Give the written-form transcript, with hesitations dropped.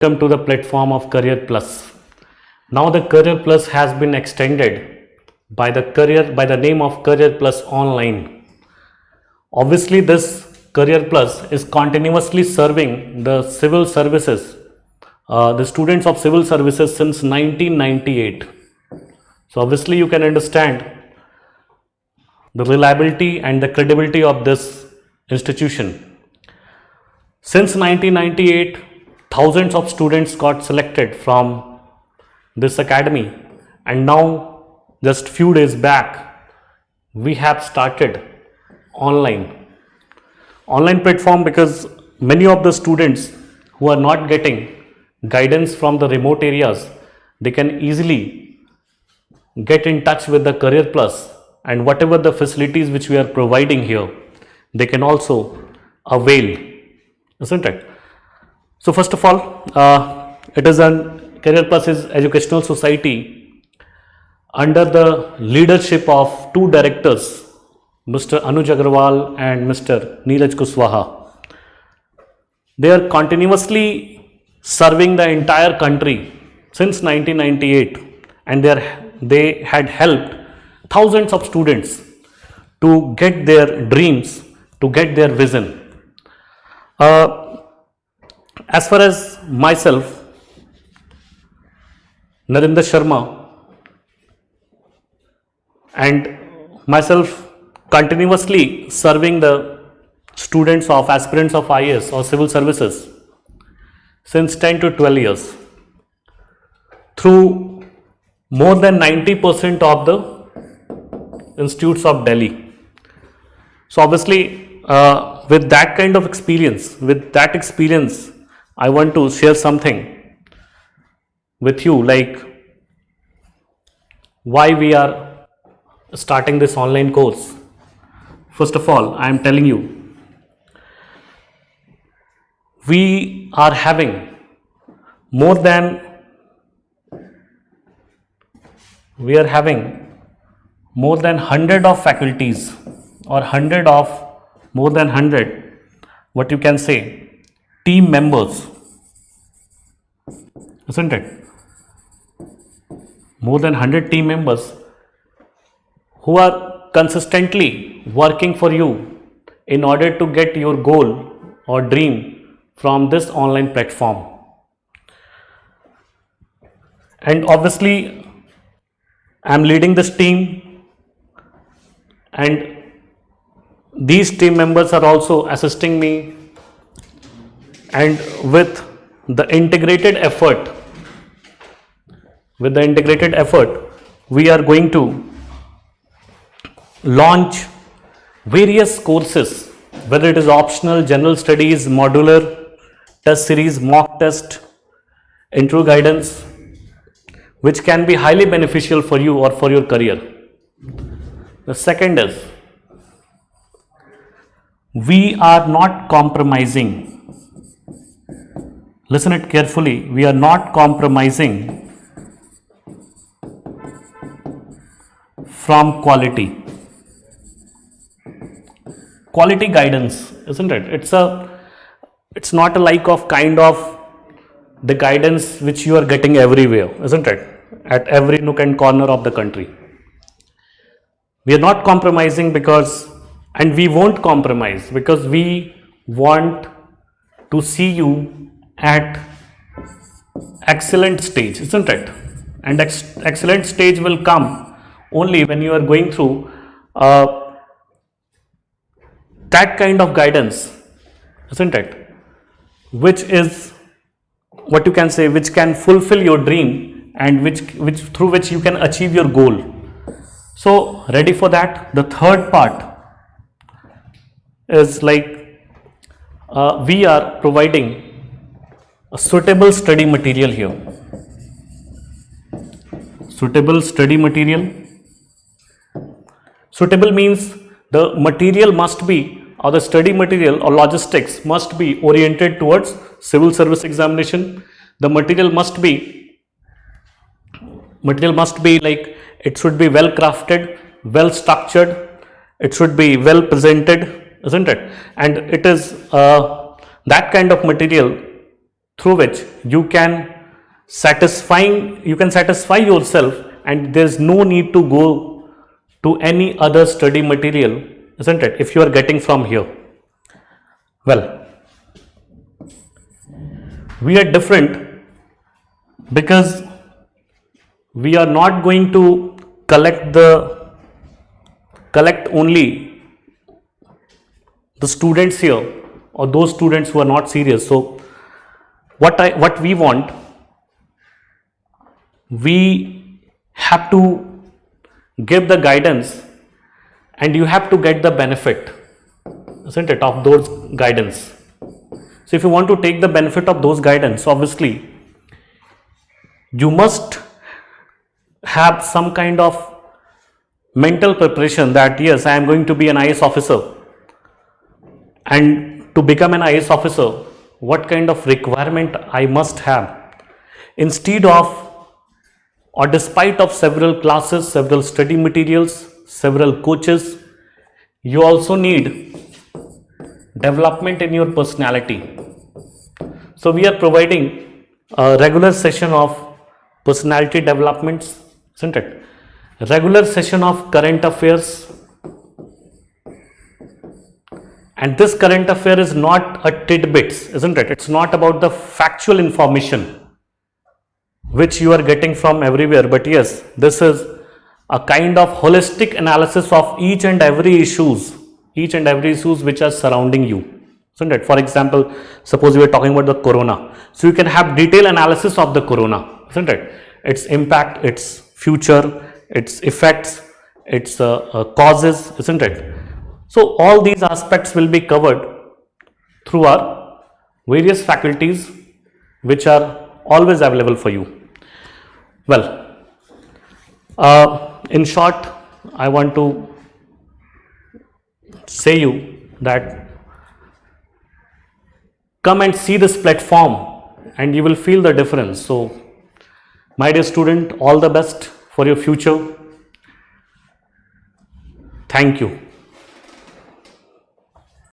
Welcome to the platform of Career Plus. Now the Career Plus has been extended by the name of Career Plus Online. Obviously, this Career Plus is continuously serving the civil services, the students of civil services since 1998. So obviously you can understand the reliability and the credibility of this institution. Since 1998, thousands of students got selected from this academy, and now just few days back we have started online platform, because many of the students who are not getting guidance from the remote areas, they can easily get in touch with the Career Plus, and whatever the facilities which we are providing here, they can also avail, isn't it? So first of all, it is an Career Plus is educational society under the leadership of two directors, Mr. Anuj Agarwal and Mr. Neeraj Kushwaha. They are continuously serving the entire country since 1998, and they had helped thousands of students to get their dreams, to get their vision. As far as myself, Narendra Sharma, and myself continuously serving the students of aspirants of IAS or civil services since 10 to 12 years through more than 90% of the institutes of Delhi. So obviously with that kind of experience, I want to share something with you, like why we are starting this online course. First of all, I am telling you, we are having more than 100 of faculties, or more than 100, what you can say, team members, isn't it? More than 100 team members who are consistently working for you in order to get your goal or dream from this online platform. And obviously I am leading this team, and these team members are also assisting me, and with the integrated effort, we are going to launch various courses, whether it is optional, general studies, modular, test series, mock test, intro guidance, which can be highly beneficial for you or for your career. The second is, we are not compromising. Listen it carefully. We are not compromising from quality. Quality guidance, isn't it? It's not a like of kind of the guidance which you are getting everywhere, isn't it? At every nook and corner of the country. We are not compromising and we won't compromise, because we want to see you at excellent stage, isn't it? And excellent stage will come only when you are going through that kind of guidance, isn't it? Which is, what you can say, which can fulfill your dream, and which through which you can achieve your goal. So ready for that? The third part is like we are providing a suitable study material here. Suitable study material. Suitable means the material must be, or the study material or logistics must be oriented towards civil service examination. The material must be like, it should be well crafted, well structured, it should be well presented, isn't it? And it is that kind of material through which you can satisfy yourself, and there's no need to go to any other study material, isn't it, if you are getting from here. Well, we are different because we are not going to collect only the students here or those students who are not serious. So what we want, we have to give the guidance, and you have to get the benefit, isn't it, of those guidance. So if you want to take the benefit of those guidance, obviously you must have some kind of mental preparation that yes, I am going to be an IAS officer, and to become an IAS officer, what kind of requirement I must have. Instead of or despite of several classes, several study materials, several coaches, you also need development in your personality. So we are providing a regular session of personality developments, isn't it? A regular session of current affairs. And this current affair is not a tidbits, isn't it? It's not about the factual information which you are getting from everywhere, but yes, this is a kind of holistic analysis of each and every issues which are surrounding you, isn't it? For example, suppose we are talking about the corona, so you can have detailed analysis of the corona, isn't it? Its impact, its future, its effects, its causes, isn't it? So all these aspects will be covered through our various faculties which are always available for you. Well, in short, I want to say you that come and see this platform and you will feel the difference. So, my dear student, all the best for your future. Thank you.